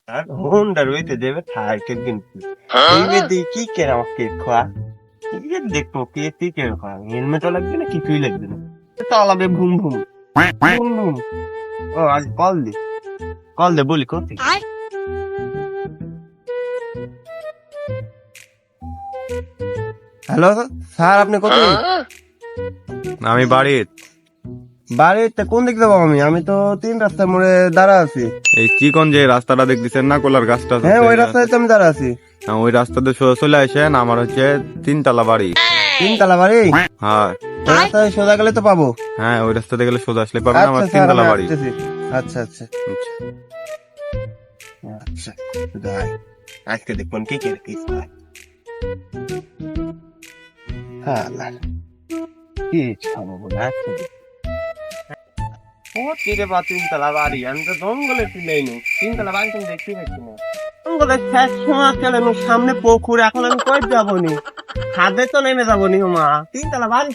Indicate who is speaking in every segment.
Speaker 1: আর Honda রইতে দেবে থাইকে কিন্তু এই দেখি কেন আমাকে খোয়া দেখবো কে তুই কেন খোয়া হেলমেটও লাগবে না কিছুই লাগবে না চালাবে ভুম ভুম ভুম ভুম। ও আজ কল দে বলি কোথায়। হ্যালো স্যার, আপনি কোথায়?
Speaker 2: আমি
Speaker 1: বাড়িতে কোন দিক যাবো? আমি তো 3 রাস্তার মোড়ে দাঁড়া আছি।
Speaker 2: এই চিকন যে রাস্তাটা দেখতেছেন না, কোলার গাছটা
Speaker 1: হ্যাঁ, ওই রাস্তায় তো আমি দাঁড়া আছি।
Speaker 2: ওই রাস্তাতে সোজা চলে আসেন, আমার হচ্ছে 3 তলা বাড়ি।
Speaker 1: 3 তলা বাড়ি?
Speaker 2: হ্যাঁ
Speaker 1: ওই রাস্তায় সোজা গেলে তো পাবো।
Speaker 2: হ্যাঁ, ওই রাস্তাতে গেলে সোজা আসলে পাবেন আমার 3 তলা বাড়ি।
Speaker 1: আচ্ছা আচ্ছা আচ্ছা, আজকে দেখবেন কি কে কি হ্যাঁ কি খাবো বলে আজকে ও তীরে বা 3 তলা বাড়ি। আমি তো জঙ্গলে তুলে নি 3 তলা বাড়ি তুমি দেখতে পাচ্ছি না। জঙ্গলে শেষ সময় চলে সামনে পুকুর, এখন আমি কই যাবো নি, খাদে তো নেমে যাবো নি। মা 3 তলা বাড়ি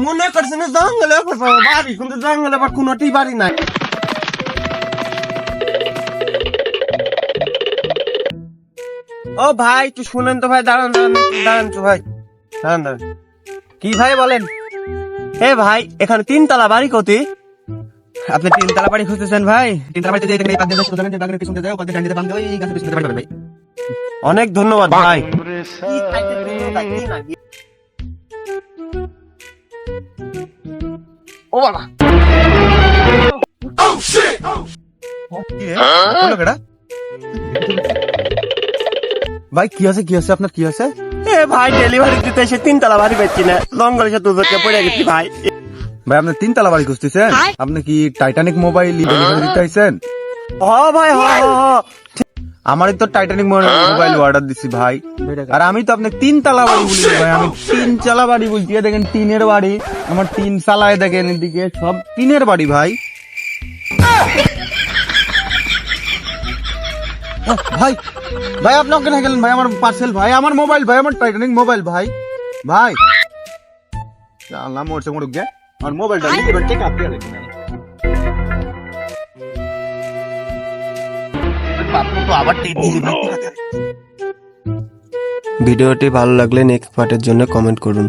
Speaker 1: মনে করছে না জঙ্গলে বাড়ি, কিন্তু জঙ্গলে আবার কোনোটি বাড়ি নাই। ও ভাই একটু শুনেন তো ভাই, দাঁড়ান তো ভাই, দাঁড়ান। কি ভাই বলেন? এ ভাই, এখানে 3 তলা বাড়ি কোথায়?
Speaker 3: আপনি 3 তলা বাড়ি খুঁজতেছেন ভাই? 3 তলা বাড়িতে যেতে এই পাঁচ দিন সোজা যে বাগানের পিছনে যায়, ওখানে ডান্ডিতে বাঁধতে ওই গাছের পিছনে বাড়ি ভাই।
Speaker 1: অনেক ধন্যবাদ ভাই। ও বাবা,
Speaker 3: ভাই কি আছে আপনার কি আছে?
Speaker 1: এ ভাই ডেলিভারি দিতে এসে 3 তলা বাড়ি পাচ্ছি না, জঙ্গলের সাথে দুজকে পড়ে গেছি ভাই।
Speaker 3: ভাই আপনি 3 তলা বাড়ি খুঁজতেছেন? আপনি কি টাইটানিক মোবাইল ডেলিভারি দিতে আইছেন?
Speaker 1: হ ভাই হ।
Speaker 3: আমারই তো টাইটানিক মোবাইল অর্ডার দিছি ভাই, আর আমি তো আপনাকে 3 তলা বাড়ি বলি ভাই। আমি 3 তলা বাড়ি বলছি, দেখেন টিনের বাড়ি, আমার 3 চালায় দেখেন এদিকে সব টিনের বাড়ি ভাই। ভাই ভাই আপনি ওখানে গেলেন ভাই, আমার পার্সেল ভাই, আমার মোবাইল ভাই, আমার টাইটানিক মোবাইল ভাই। ভাই আল্লাহ মোরছে মোড়ক গে আমার মোবাইলটা নিয়ে এবার টেক আপ দিয়ে দেখেন।
Speaker 1: ভিডিওটি ভালো লাগলে নেক্সট পার্টের জন্য কমেন্ট করুন।